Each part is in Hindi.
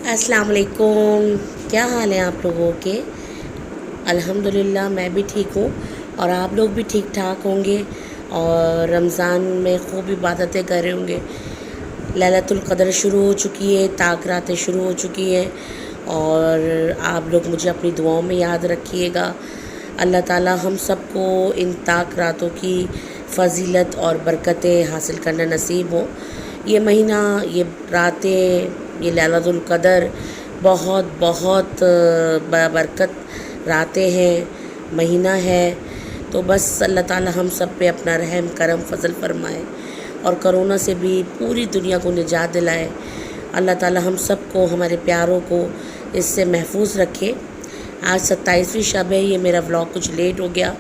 अस्सलाम वालेकुम। क्या हाल है आप लोगों के? अल्हम्दुलिल्लाह मैं भी ठीक हूँ और आप लोग भी ठीक ठाक होंगे और रमज़ान में खूब इबादतें कर रहे होंगे। लैलतुल क़द्र शुरू हो चुकी है, ताक रातें शुरू हो चुकी हैं और आप लोग मुझे अपनी दुआओं में याद रखिएगा। अल्लाह ताला हम सबको इन ताक रातों की फ़जीलत और बरकतें हासिल करना नसीब हो। ये महीना, ये रातें, ये लैलतुल क़द्र बहुत बहुत बरकत रातें हैं, महीना है। तो बस अल्लाह ताला हम सब पे अपना रहम करम फ़ज़ल फ़रमाए और कोरोना से भी पूरी दुनिया को निजात दिलाए। अल्लाह ताला हम सब को, हमारे प्यारों को इससे महफूज रखे। आज 27वीं शब है। ये मेरा व्लॉग कुछ लेट हो गया,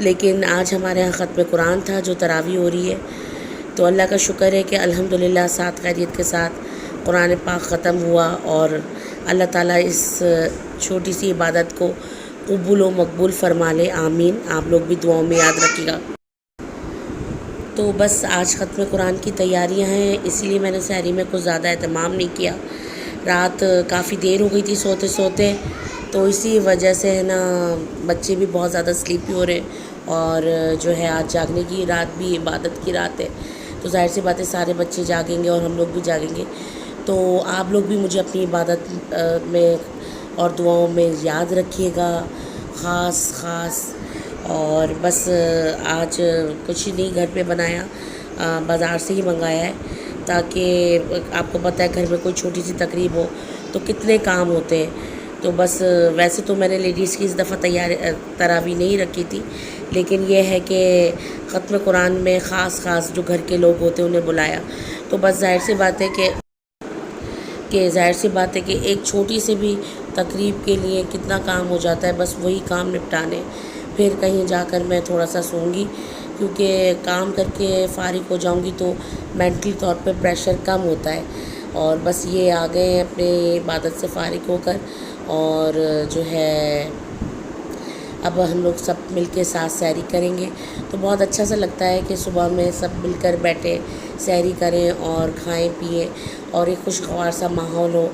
लेकिन आज हमारे यहाँ ख़त्म कुरान था जो तरावी हो रही है। तो अल्लाह का शुक्र है कि अल्हम्दुलिल्लाह साथ खैरियत के साथ कुरान पाक ख़त्म हुआ और अल्लाह ताला इस छोटी सी इबादत को कबूल व मकबूल फ़रमा ले। आमीन। आप लोग भी दुआओं में याद रखिएगा। तो बस आज ख़त्म कुरान की तैयारियां हैं, इसीलिए मैंने सहरी में कुछ ज़्यादा एहतमाम नहीं किया। रात काफ़ी देर हो गई थी सोते सोते, तो इसी वजह से है ना, बच्चे भी बहुत ज़्यादा स्लीपी हो रहे और जो है आज जागने की रात भी इबादत की रात है, तो जाहिर सी बात है सारे बच्चे जागेंगे और हम लोग भी जागेंगे। तो आप लोग भी मुझे अपनी इबादत में और दुआओं में याद रखिएगा ख़ास। और बस आज कुछ ही नहीं घर पे बनाया, बाज़ार से ही मंगाया है, ताकि आपको पता है घर में कोई छोटी सी तकरीब हो तो कितने काम होते हैं। तो बस वैसे तो मैंने लेडीज़ की इस दफ़ा तरावी नहीं रखी थी, लेकिन यह है कि ख़त्म कुरान में ख़ास जो घर के लोग होते हैं उन्हें बुलाया। तो बस ज़ाहिर सी बात है कि एक छोटी सी भी तकरीब के लिए कितना काम हो जाता है। बस वही काम निपटाने, फिर कहीं जाकर मैं थोड़ा सा सोऊंगी, क्योंकि काम करके फ़ारिग हो जाऊंगी तो मेंटली तौर पे प्रेशर कम होता है। और बस ये आ गए हैं अपने इबादत से फ़ारिग होकर, और जो है अब हम लोग सब मिलके साथ सैरी करेंगे। तो बहुत अच्छा सा लगता है कि सुबह में सब मिलकर बैठे सैरी करें और खाएं पिएं और एक खुशगवार सा माहौल हो।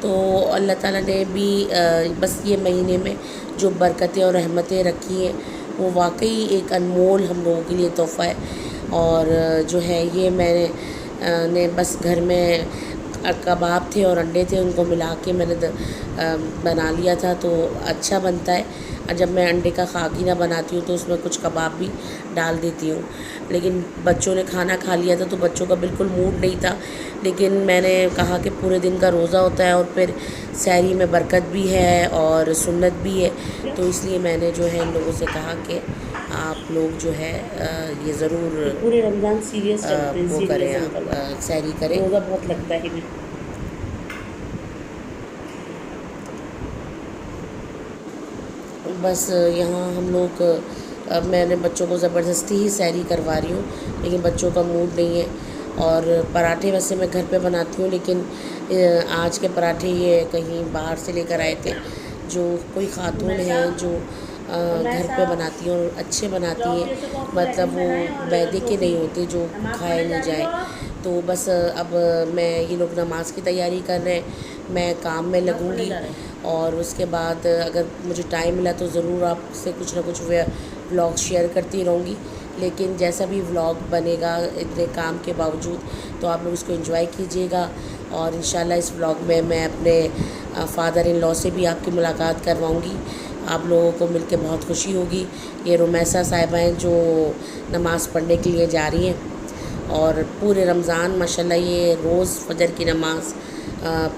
तो अल्लाह ताला ने भी बस ये महीने में जो बरकतें और रहमतें रखी हैं वो वाकई एक अनमोल हम लोगों के लिए तोहफ़ा है। और जो है ये मैंने ने बस घर में कबाब थे और अंडे थे, उनको मिला के मैंने बना लिया था, तो अच्छा बनता है। और जब मैं अंडे का खाकीना बनाती हूँ तो उसमें कुछ कबाब भी डाल देती हूँ। लेकिन बच्चों ने खाना खा लिया था तो बच्चों का बिल्कुल मूड नहीं था, लेकिन मैंने कहा कि पूरे दिन का रोज़ा होता है और फिर सहरी में बरकत भी है और सुन्नत भी है, तो इसलिए मैंने जो है इन लोगों से कहा कि आप लोग जो है ये ज़रूर पूरे रमज़ान सीरियस रखते हैं, वो करें, सीरियस आप अंकल, सहरी करें। रोज़ा बहुत लगता है भी। बस यहाँ हम लोग मैंने बच्चों को ज़बरदस्ती ही सैरी करवा रही हूँ, लेकिन बच्चों का मूड नहीं है। और पराठे वैसे मैं घर पे बनाती हूँ, लेकिन आज के पराठे ये कहीं बाहर से लेकर आए थे। जो कोई खातून है जो घर पे बनाती हैं और अच्छे बनाती हैं, मतलब वो मैदे के नहीं होते जो खाए नहीं जाए। तो बस अब मैं, ये लोग नमाज़ की तैयारी कर रहे हैं, मैं काम में लगूंगी और उसके बाद अगर मुझे टाइम मिला तो ज़रूर आपसे कुछ ना कुछ व्लॉग शेयर करती रहूँगी। लेकिन जैसा भी व्लॉग बनेगा इतने काम के बावजूद, तो आप लोग इसको एंजॉय कीजिएगा। और इंशाल्लाह इस व्लॉग में मैं अपने फादर इन लॉ से भी आपकी मुलाकात करवाऊँगी। आप लोगों को मिलकर बहुत खुशी होगी। ये रुमैसा साहिबा हैं जो नमाज़ पढ़ने के लिए जा रही हैं और पूरे रमज़ान माशाल्लाह ये रोज़ फजर की नमाज़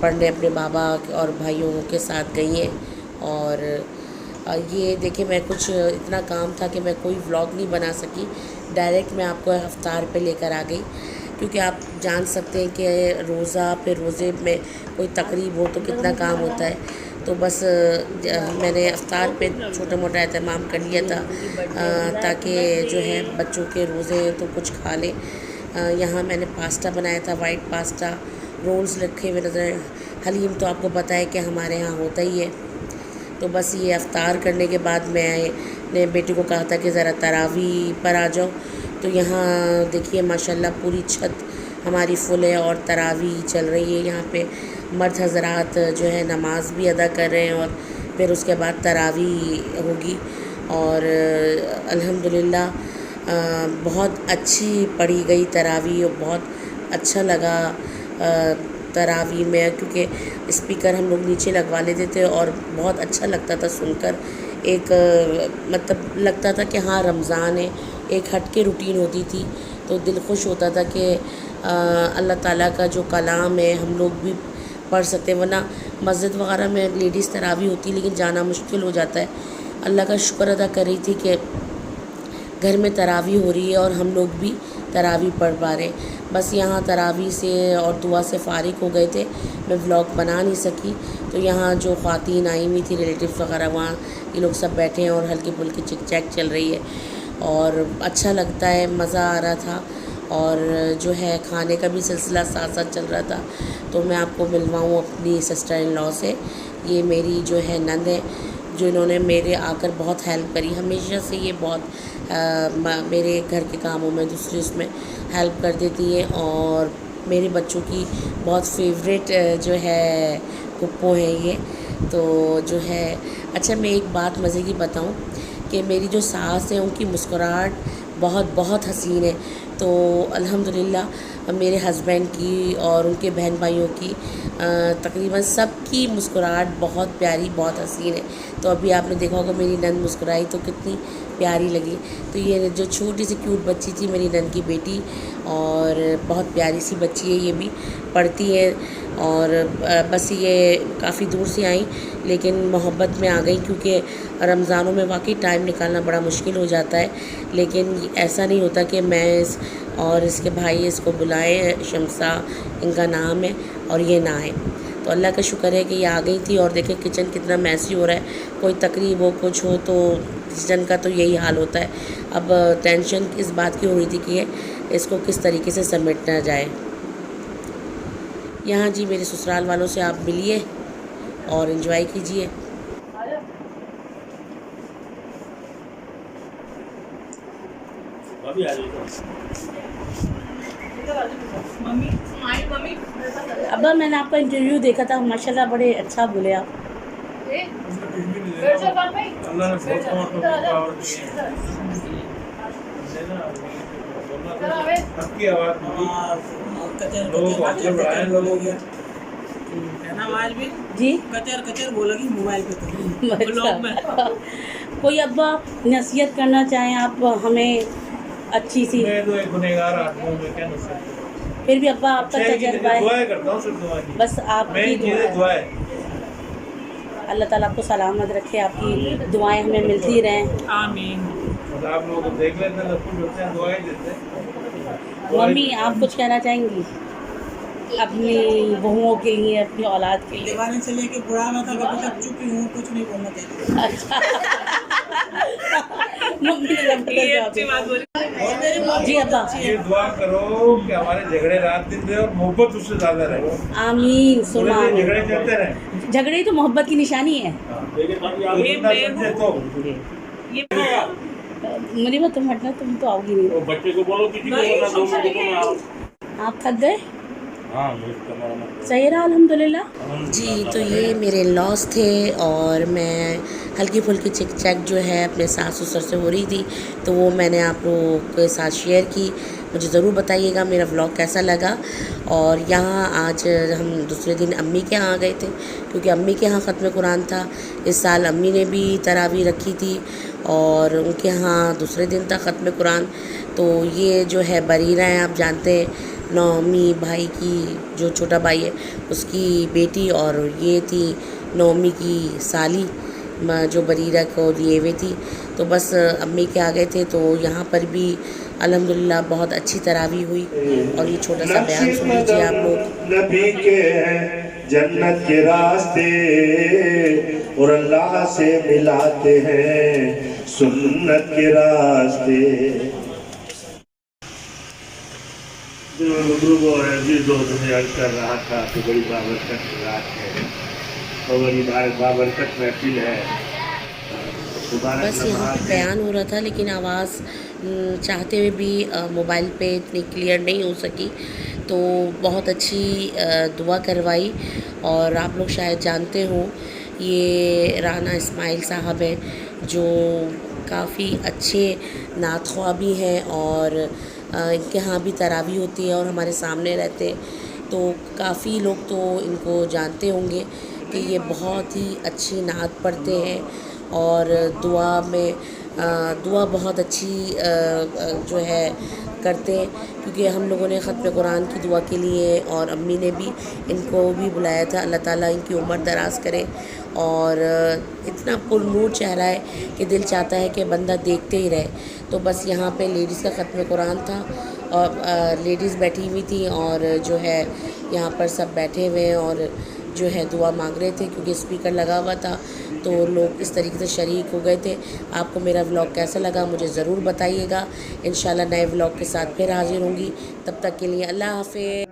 पढ़ने अपने बाबा और भाइयों के साथ गई हैं। और ये देखिए, मैं कुछ इतना काम था कि मैं कोई व्लॉग नहीं बना सकी, डायरेक्ट मैं आपको इफ्तार पे लेकर आ गई, क्योंकि आप जान सकते हैं कि रोज़ा पे रोज़े में कोई तकरीब हो तो कितना काम होता है। तो बस मैंने इफ्तार पे छोटा मोटा एहतमाम कर लिया था, ताकि जो है बच्चों के रोज़े हैं तो कुछ खा लें। यहाँ मैंने पास्ता बनाया था, वाइट पास्ता, रोल्स रखे हुए नज़र। हलीम तो आपको पता है कि हमारे यहाँ होता ही है। तो बस ये इफ्तार करने के बाद मैंने बेटे को कहा था कि ज़रा तरावी पर आ जाओ। तो यहाँ देखिए माशाल्लाह पूरी छत हमारी फुल है और तरावी चल रही है। यहाँ पे मर्द हज़रात जो है नमाज भी अदा कर रहे हैं और फिर उसके बाद तरावी होगी। और अल्हम्दुलिल्लाह बहुत अच्छी पढ़ी गई तरावी और बहुत अच्छा लगा तरावी में, क्योंकि स्पीकर हम लोग नीचे लगवा लेते थे और बहुत अच्छा लगता था सुनकर। एक मतलब लगता था कि हाँ रमज़ान है, एक हट के रूटीन होती थी, तो दिल खुश होता था कि अल्लाह ताला का जो कलाम है हम लोग भी पढ़ सकते हैं। वरना मस्जिद वगैरह में लेडीज़ तरावी होती लेकिन जाना मुश्किल हो जाता है। अल्लाह का शुक्र अदा कर रही थी कि घर में तरावी हो रही है और हम लोग भी तरावी पढ़ पा रहे हैं। बस यहाँ तरावी से और दुआ से फ़ारिग हो गए थे, मैं व्लॉग बना नहीं सकी। तो यहाँ जो ख़वातीन आई हुई थी रिलेटिव्स वगैरह, वहाँ ये लोग सब बैठे हैं और हल्की फुल्की चिक चैक चल रही है और अच्छा लगता है, मज़ा आ रहा था। और जो है खाने का भी सिलसिला साथ साथ चल रहा था। तो मैं आपको मिलवाऊँ अपनी सिस्टर इन लॉ से। ये मेरी जो है नंद है, जो इन्होंने मेरे आकर बहुत हेल्प करी। हमेशा से ये बहुत मेरे घर के कामों में दूसरे उसमें हेल्प कर देती हैं और मेरे बच्चों की बहुत फेवरेट जो है पुप्पो हैं ये। तो जो है अच्छा, मैं एक बात मज़े की बताऊं कि मेरी जो सास है उनकी मुस्कुराहट बहुत बहुत हसीन है। तो अल्हम्दुलिल्लाह मेरे हस्बैंड की और उनके बहन भाइयों की तकरीबन सब की मुस्कुराहट बहुत प्यारी, बहुत हसीन है। तो अभी आपने देखा होगा मेरी नंद मुस्कुराई तो कितनी प्यारी लगी। तो ये जो छोटी सी क्यूट बच्ची थी मेरी नंद की बेटी, और बहुत प्यारी सी बच्ची है, ये भी पढ़ती है। और बस ये काफ़ी दूर से आई लेकिन मोहब्बत में आ गई, क्योंकि रमज़ानों में वाकई टाइम निकालना बड़ा मुश्किल हो जाता है। लेकिन ऐसा नहीं होता कि मैं और इसके भाई इसको बुलाए, शमसा इनका नाम है, और ये ना आए। तो अल्लाह का शुक्र है कि ये आ गई थी। और देखें किचन कितना मैसी हो रहा है, कोई तकरीब हो कुछ हो तो किचन का तो यही हाल होता है। अब टेंशन इस बात की हो रही थी कि इसको किस तरीके से समेटना जाए। यहाँ जी मेरे ससुराल वालों से आप मिलिए और एंजॉय कीजिए। अब्बा मैंने आपका इंटरव्यू देखा था, माशाल्लाह बड़े अच्छा बोले आप। अल्लाह ने आपकी आवाज़ लोगों को आगे बढ़ाएं, लोगों को आवाज भी जी कचर कचर बोलेगी मोबाइल पे तो ब्लॉग में। कोई अब्बा नसीहत करना चाहें आप हमें अच्छी सी? मैं तो एक गुनहगार आदमी हूं, मैं क्या नसीहत करूं। फिर भी अब्बा आपका तजर्बा है, दुआएं करता हूं, सिर्फ दुआ की, बस आपकी दुआ है। अल्लाह ताला आपको सलामत रखे, आपकी दुआएं हमें मिलती रहें। आमीन। आप लोग देख लेते हैं, सब कुछ होते हैं, दुआएं देते हैं। मम्मी आप कुछ कहना चाहेंगी अपनी बहुओं के लिए, अपनी औलाद के लिए? दीवाने से लेके बुढ़ावा तक अभी तक चुपी हूँ, कुछ नहीं बोलना चाहिए। अच्छा मम्मी ने जब ये अच्छी बात बोली जी अब्बा। ये दुआ करो कि हमारे झगड़े रात दिन रहे और मोहब्बत उससे ज्यादा रहे। आमीन सुना। झगड़े चलते रहे, झगड़े ही तो मोहब्बत की निशानी है। मुनीबा तुम हटना, तुम तो आओगी नहीं। बच्चे को बोलो किसी को आप थक गए? सही रहा अल्हम्दुलिल्लाह जी। तो ये मेरे लॉस थे और मैं हल्की फुल्की चिक चैक जो है अपने सास ससुर से हो रही थी, तो वो मैंने आप लोगों के साथ शेयर की। मुझे ज़रूर बताइएगा मेरा व्लॉग कैसा लगा। और यहाँ आज हम दूसरे दिन अम्मी के यहाँ आ गए थे, क्योंकि अम्मी के यहाँ ख़त्म कुरान था। इस साल अम्मी ने भी तरावी रखी थी और उनके यहाँ दूसरे दिन था ख़त्म कुरान। तो ये जो है बरीरा हैं, आप जानते हैं नौमी भाई की जो छोटा भाई है उसकी बेटी, और ये थी नौमी की साली जो बरीरा को लिए हुए थी। तो बस अम्मी के आ गए थे, तो यहाँ पर भी अल्हम्दुलिल्लाह बहुत अच्छी तरावी हुई। और ये छोटा सा बयान सुन लीजिए आप लोग। नबी के हैं जन्नत के रास्ते और अल्लाह से मिलाते हैं सुन्नत के रास्ते। कर रहा था तो बड़ी बाबरकत रात है और बड़ी बाबरकत महफिल है। बस यहाँ पे बयान हो रहा था लेकिन आवाज़ चाहते हुए भी मोबाइल पे इतनी क्लियर नहीं हो सकी, तो बहुत अच्छी दुआ करवाई। और आप लोग शायद जानते हो ये राना इस्माइल साहब हैं जो काफ़ी अच्छे नात ख्वाह भी हैं और इनके यहाँ भी तरावी होती है और हमारे सामने रहते हैं, तो काफ़ी लोग तो इनको जानते होंगे कि ये बहुत ही अच्छी नात पढ़ते हैं और दुआ बहुत अच्छी जो है करते हैं, क्योंकि हम लोगों ने ख़त्म कुरान की दुआ के लिए और अम्मी ने भी इनको भी बुलाया था। अल्लाह ताला इनकी उम्र दराज करे और इतना पुरनूर चेहरा है कि दिल चाहता है कि बंदा देखते ही रहे। तो बस यहाँ पे लेडीज़ का ख़त्म कुरान था और लेडीज़ बैठी हुई थी और जो है यहाँ पर सब बैठे हुए हैं और जो है दुआ मांग रहे थे, क्योंकि स्पीकर लगा हुआ था तो लोग इस तरीके से शरीक हो गए थे। आपको मेरा व्लॉग कैसा लगा मुझे ज़रूर बताइएगा। इंशाल्लाह नए व्लॉग के साथ फिर हाज़िर होंगी। तब तक के लिए अल्लाह हाफ़िज़।